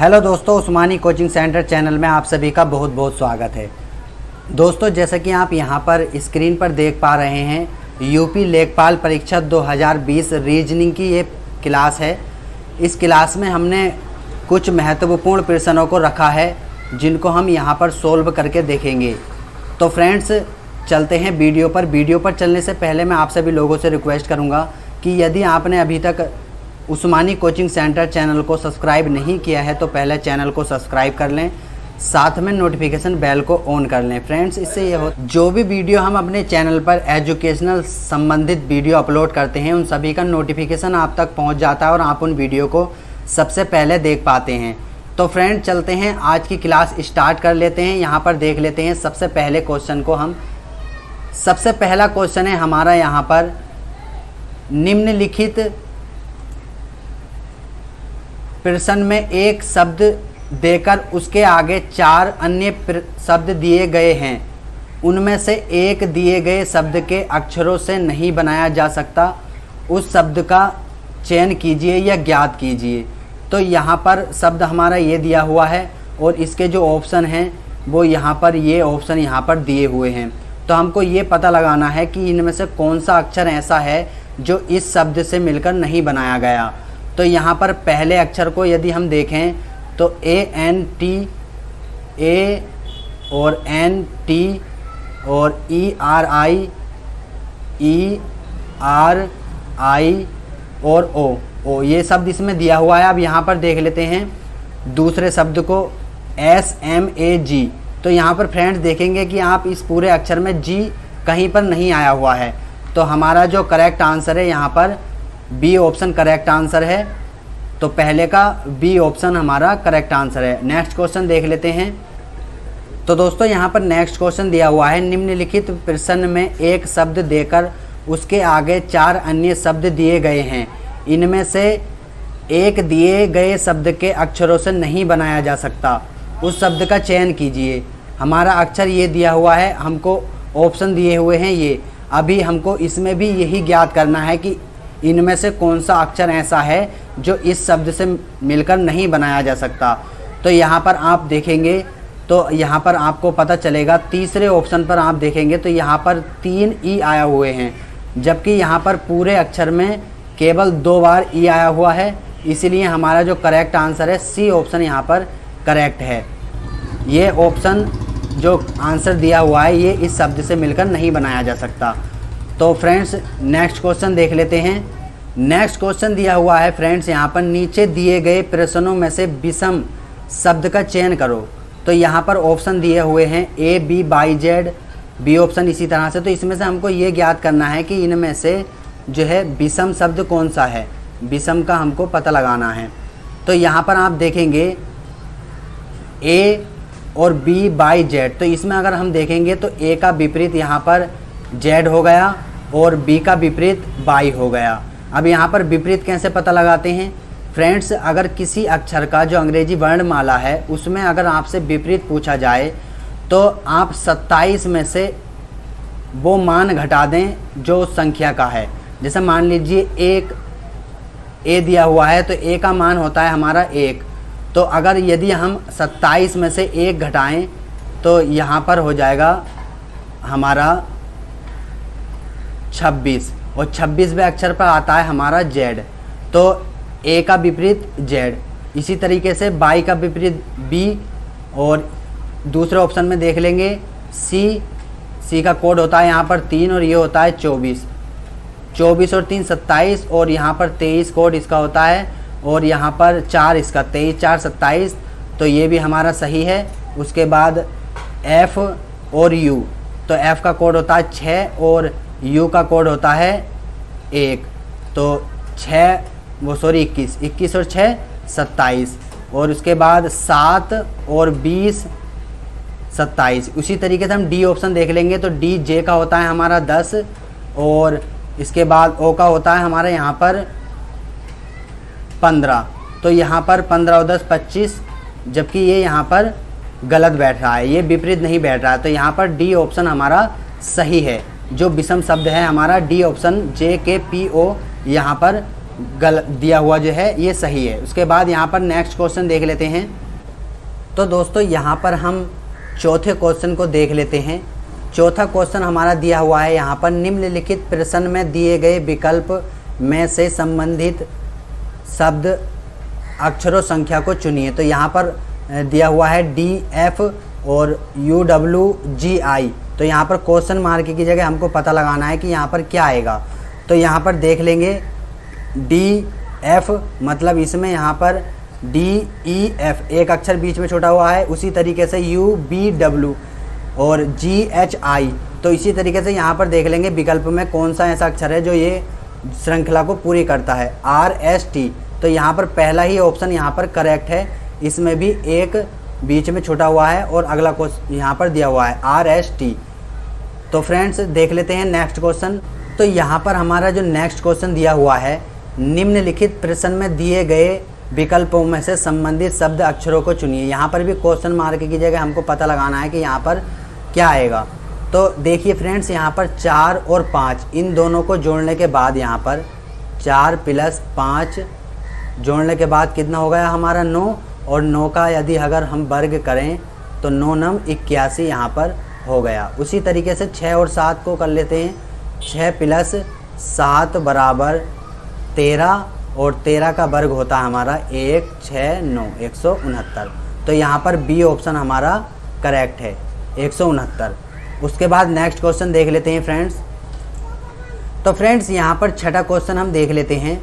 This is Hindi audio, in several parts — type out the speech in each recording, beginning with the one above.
हेलो दोस्तों, उस्मानी कोचिंग सेंटर चैनल में आप सभी का बहुत बहुत स्वागत है। दोस्तों, जैसा कि आप यहां पर स्क्रीन पर देख पा रहे हैं, यूपी लेखपाल परीक्षा 2020 रीजनिंग की ये क्लास है। इस क्लास में हमने कुछ महत्वपूर्ण प्रश्नों को रखा है जिनको हम यहां पर सोल्व करके देखेंगे। तो फ्रेंड्स, चलते हैं वीडियो पर। वीडियो पर चलने से पहले मैं आप सभी लोगों से रिक्वेस्ट करूँगा कि यदि आपने अभी तक उस्मानी कोचिंग सेंटर चैनल को सब्सक्राइब नहीं किया है तो पहले चैनल को सब्सक्राइब कर लें, साथ में नोटिफिकेशन बेल को ऑन कर लें। फ्रेंड्स, इससे ये हो जो भी वीडियो हम अपने चैनल पर एजुकेशनल संबंधित वीडियो अपलोड करते हैं उन सभी का नोटिफिकेशन आप तक पहुंच जाता है और आप उन वीडियो को सबसे पहले देख पाते हैं। तो फ्रेंड्स, चलते हैं, आज की क्लास स्टार्ट कर लेते हैं। यहाँ पर देख लेते हैं सबसे पहले क्वेश्चन को हम। सबसे पहला क्वेश्चन है हमारा यहाँ पर, निम्नलिखित प्रश्न में एक शब्द देकर उसके आगे 4 अन्य शब्द दिए गए हैं। उनमें से एक दिए गए शब्द के अक्षरों से नहीं बनाया जा सकता। उस शब्द का चयन कीजिए या ज्ञात कीजिए। तो यहाँ पर शब्द हमारा ये दिया हुआ है और इसके जो ऑप्शन हैं वो यहाँ पर ये ऑप्शन यहाँ पर दिए हुए हैं। तो हमको ये पता लगाना है कि इनमें से कौन सा अक्षर ऐसा है जो इस शब्द से मिलकर नहीं बनाया गया। तो यहाँ पर पहले अक्षर को यदि हम देखें तो ANT, A और NT और ERI, ERI और O ये शब्द इसमें दिया हुआ है। अब यहाँ पर देख लेते हैं दूसरे शब्द को, SMAG। तो यहाँ पर फ्रेंड्स देखेंगे कि आप इस पूरे अक्षर में G कहीं पर नहीं आया हुआ है। तो हमारा जो करेक्ट आंसर है यहाँ पर बी ऑप्शन करेक्ट आंसर है। तो पहले का बी ऑप्शन हमारा करेक्ट आंसर है। नेक्स्ट क्वेश्चन देख लेते हैं। तो दोस्तों, यहाँ पर नेक्स्ट क्वेश्चन दिया हुआ है, निम्नलिखित प्रश्न में एक शब्द देकर उसके आगे 4 अन्य शब्द दिए गए हैं। इनमें से एक दिए गए शब्द के अक्षरों से नहीं बनाया जा सकता। उस शब्द का चयन कीजिए। हमारा अक्षर ये दिया हुआ है, हमको ऑप्शन दिए हुए हैं ये। अभी हमको इसमें भी यही ज्ञात करना है कि इनमें से कौन सा अक्षर ऐसा है जो इस शब्द से मिलकर नहीं बनाया जा सकता। तो यहाँ पर आप देखेंगे तो यहाँ पर आपको पता चलेगा, तीसरे ऑप्शन पर आप देखेंगे तो यहाँ पर 3 ई आया हुए हैं, जबकि यहाँ पर पूरे अक्षर में केवल 2 बार ई आया हुआ है। इसीलिए हमारा जो करेक्ट आंसर है सी ऑप्शन यहाँ पर करेक्ट है। ये ऑप्शन जो आंसर दिया हुआ है ये इस शब्द से मिलकर नहीं बनाया जा सकता। तो फ्रेंड्स, नेक्स्ट क्वेश्चन देख लेते हैं। नेक्स्ट क्वेश्चन दिया हुआ है फ्रेंड्स यहाँ पर, नीचे दिए गए प्रश्नों में से विषम शब्द का चयन करो। तो यहाँ पर ऑप्शन दिए हुए हैं A, B, Y, Z, B option इसी तरह से। तो इसमें से हमको ये ज्ञात करना है कि इनमें से जो है विषम शब्द कौन सा है, विषम का हमको पता लगाना है। तो यहाँ पर आप देखेंगे A और B, Y, Z। तो इसमें अगर हम देखेंगे तो A का विपरीत यहाँ पर Z हो गया और B का विपरीत Y हो गया। अब यहाँ पर विपरीत कैसे पता लगाते हैं फ्रेंड्स, अगर किसी अक्षर का जो अंग्रेजी वर्णमाला है उसमें अगर आपसे विपरीत पूछा जाए तो आप 27 में से वो मान घटा दें जो संख्या का है। जैसे मान लीजिए एक A दिया हुआ है तो A का मान होता है हमारा 1। तो अगर यदि हम 27 में से 1 घटाएं तो यहाँ पर हो जाएगा हमारा 26 और 26वें अक्षर पर आता है हमारा Z। तो A का विपरीत Z, इसी तरीके से Y का विपरीत B और दूसरे ऑप्शन में देख लेंगे C का कोड होता है यहाँ पर 3 और ये होता है 24 और 3 27 और यहाँ पर 23 कोड इसका होता है और यहाँ पर 4 इसका 23 4 27। तो ये भी हमारा सही है। उसके बाद F और U, तो F का कोड होता है 6 और U का कोड होता है 1। तो 21 और 6 27 और उसके बाद 7 और 20 27। उसी तरीके से हम D ऑप्शन देख लेंगे तो D J का होता है हमारा 10 और इसके बाद O का होता है हमारा यहाँ पर 15। तो यहाँ पर 15 और 10 25, जबकि ये यहाँ पर गलत बैठ रहा है, ये विपरीत नहीं बैठ रहा है। तो यहाँ पर D ऑप्शन हमारा सही है। जो विषम शब्द है हमारा D ऑप्शन JKPO यहाँ पर दिया हुआ जो है ये सही है। उसके बाद यहाँ पर नेक्स्ट क्वेश्चन देख लेते हैं। तो दोस्तों यहाँ पर हम चौथे क्वेश्चन को देख लेते हैं। चौथा क्वेश्चन हमारा दिया हुआ है यहाँ पर, निम्नलिखित प्रश्न में दिए गए विकल्प में से संबंधित शब्द अक्षरों संख्या को चुनिए। तो यहाँ पर दिया हुआ है DF और UWGI। तो यहाँ पर क्वेश्चन मार्क की जगह हमको पता लगाना है कि यहाँ पर क्या आएगा। तो यहाँ पर देख लेंगे DF मतलब इसमें यहाँ पर DEF एक अक्षर बीच में छोटा हुआ है, उसी तरीके से UBW और GHI। तो इसी तरीके से यहाँ पर देख लेंगे विकल्प में कौन सा ऐसा अक्षर है जो ये श्रृंखला को पूरी करता है, RST। तो यहाँ पर पहला ही ऑप्शन यहाँ पर करेक्ट है, इसमें भी एक बीच में छूटा हुआ है और अगला क्वेश्चन यहाँ पर दिया हुआ है RST। तो फ्रेंड्स देख लेते हैं नेक्स्ट क्वेश्चन। तो यहाँ पर हमारा जो नेक्स्ट क्वेश्चन दिया हुआ है, निम्नलिखित प्रश्न में दिए गए विकल्पों में से संबंधित शब्द अक्षरों को चुनिए। यहाँ पर भी क्वेश्चन मार्क की जगह हमको पता लगाना है कि यहाँ पर क्या आएगा। तो देखिए फ्रेंड्स, यहाँ पर 4 और 5 इन दोनों को जोड़ने के बाद यहाँ पर 4 + 5 जोड़ने के बाद कितना हो गया हमारा 9, और 9 का यदि अगर हम वर्ग करें तो 9 9 81 यहाँ पर हो गया। उसी तरीके से 6 और 7 को कर लेते हैं। 6 + 7 = 13 और 13 का वर्ग होता है हमारा 1 6 9 169। तो यहाँ पर बी ऑप्शन हमारा करेक्ट है 169। उसके बाद नेक्स्ट क्वेश्चन देख लेते हैं फ्रेंड्स। तो फ्रेंड्स यहाँ पर छठा क्वेश्चन हम देख लेते हैं।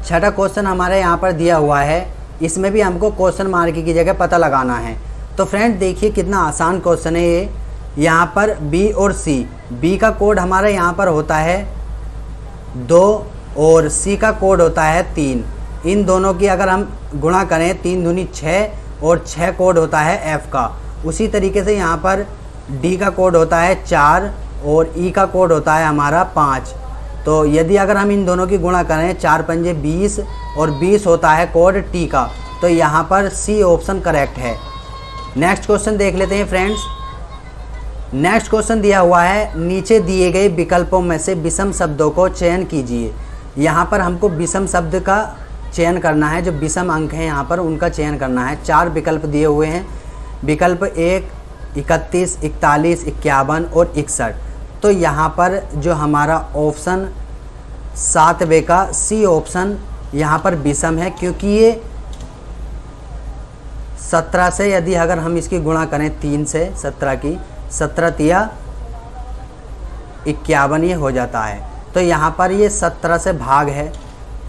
छठा क्वेश्चन हमारे यहाँ पर दिया हुआ है, इसमें भी हमको क्वेश्चन मार्क की जगह पता लगाना है। तो फ्रेंड्स देखिए कितना आसान क्वेश्चन है ये। यहाँ पर बी और सी, बी का कोड हमारा यहाँ पर होता है 2 और सी का कोड होता है 3। इन दोनों की अगर हम गुणा करें 3 दूनी 6 और 6 कोड होता है एफ का। उसी तरीके से यहाँ पर डी का कोड होता है 4 और ई का कोड होता है हमारा 5। तो यदि अगर हम इन दोनों की गुणा करें 4 पंजे 20 और 20 होता है कोड टी का। तो यहाँ पर सी ऑप्शन करेक्ट है। नेक्स्ट क्वेश्चन देख लेते हैं फ्रेंड्स। नेक्स्ट क्वेश्चन दिया हुआ है, नीचे दिए गए विकल्पों में से विषम शब्दों को चयन कीजिए। यहाँ पर हमको विषम शब्द का चयन करना है, जो विषम अंक हैं यहाँ पर उनका चयन करना है। 4 विकल्प दिए हुए हैं। विकल्प 1 31 41 51 और 61। तो यहाँ पर जो हमारा ऑप्शन 7वें का सी ऑप्शन यहाँ पर विषम है, क्योंकि ये 17 से यदि अगर हम इसकी गुणा करें 3 से 17 की 17 तिया 51 ये हो जाता है। तो यहाँ पर ये 17 से भाग है,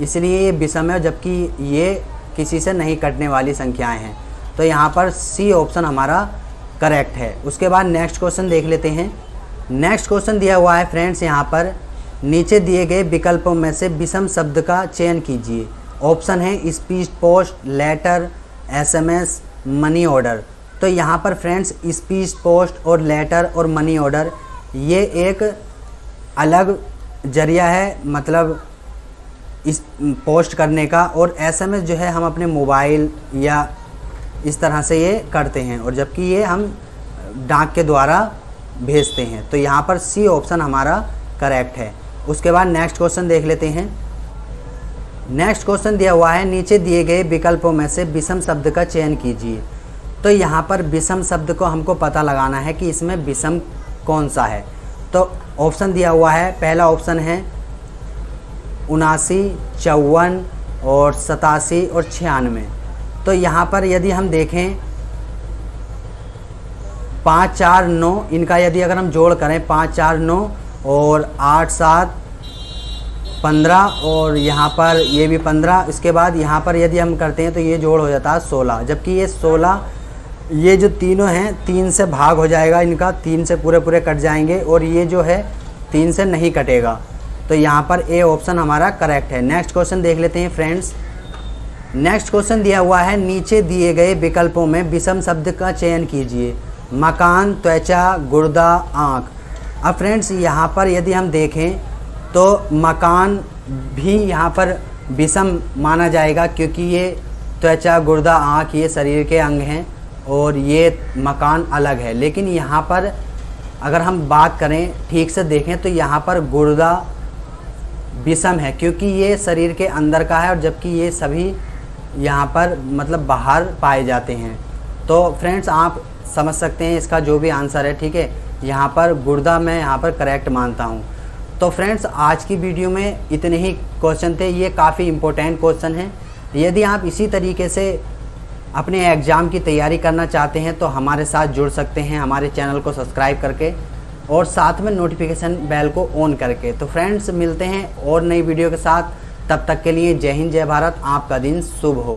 इसलिए ये विषम है, जबकि ये किसी से नहीं कटने वाली संख्याएं हैं। तो यहाँ पर सी ऑप्शन हमारा करेक्ट है। उसके बाद नेक्स्ट क्वेश्चन देख लेते हैं। नेक्स्ट क्वेश्चन दिया हुआ है फ्रेंड्स, यहाँ पर नीचे दिए गए विकल्पों में से विषम शब्द का चयन कीजिए। ऑप्शन है speed post, letter, SMS, money order. तो यहाँ पर फ्रेंड्स स्पीड पोस्ट और लेटर और मनी ऑर्डर ये एक अलग जरिया है, मतलब इस पोस्ट करने का, और SMS जो है हम अपने मोबाइल या इस तरह से ये करते हैं, और जबकि ये हम डाक के द्वारा भेजते हैं। तो यहाँ पर सी ऑप्शन हमारा करेक्ट है। उसके बाद नेक्स्ट क्वेश्चन देख लेते हैं। नेक्स्ट क्वेश्चन दिया हुआ है, नीचे दिए गए विकल्पों में से विषम शब्द का चयन कीजिए। तो यहाँ पर विषम शब्द को हमको पता लगाना है कि इसमें विषम कौन सा है। तो ऑप्शन दिया हुआ है, पहला ऑप्शन है 79, 54 और 87 और 96। तो यहाँ पर यदि हम देखें 5 4 9, इनका यदि अगर हम जोड़ करें 5 4 9 और 8 7 15 और यहाँ पर ये भी 15। इसके बाद यहाँ पर यदि हम करते हैं तो ये जोड़ हो जाता है 16, जबकि ये 16 ये जो तीनों हैं 3 से भाग हो जाएगा, इनका 3 से पूरे पूरे कट जाएंगे, और ये जो है 3 से नहीं कटेगा। तो यहाँ पर ए ऑप्शन हमारा करेक्ट है। नेक्स्ट क्वेश्चन देख लेते हैं फ्रेंड्स। नेक्स्ट क्वेश्चन दिया हुआ है, नीचे दिए गए विकल्पों में विषम शब्द का चयन कीजिए। मकान, त्वचा, गुर्दा, आँख। अब फ्रेंड्स यहाँ पर यदि हम देखें तो मकान भी यहाँ पर विषम माना जाएगा, क्योंकि ये त्वचा, गुर्दा, आँख ये शरीर के अंग हैं और ये मकान अलग है। लेकिन यहाँ पर अगर हम बात करें ठीक से देखें तो यहाँ पर गुर्दा विषम है, क्योंकि ये शरीर के अंदर का है और जबकि ये सभी यहाँ पर मतलब बाहर पाए जाते हैं। तो फ्रेंड्स आप समझ सकते हैं इसका जो भी आंसर है, ठीक है, यहाँ पर गुर्दा मैं यहाँ पर करेक्ट मानता हूँ। तो फ्रेंड्स आज की वीडियो में इतने ही क्वेश्चन थे, ये काफ़ी इम्पोर्टेंट क्वेश्चन हैं। यदि आप इसी तरीके से अपने एग्ज़ाम की तैयारी करना चाहते हैं तो हमारे साथ जुड़ सकते हैं हमारे चैनल को सब्सक्राइब करके और साथ में नोटिफिकेशन बेल को ऑन करके। तो फ्रेंड्स मिलते हैं और नई वीडियो के साथ, तब तक के लिए जय हिंद जय भारत, आपका दिन शुभ हो।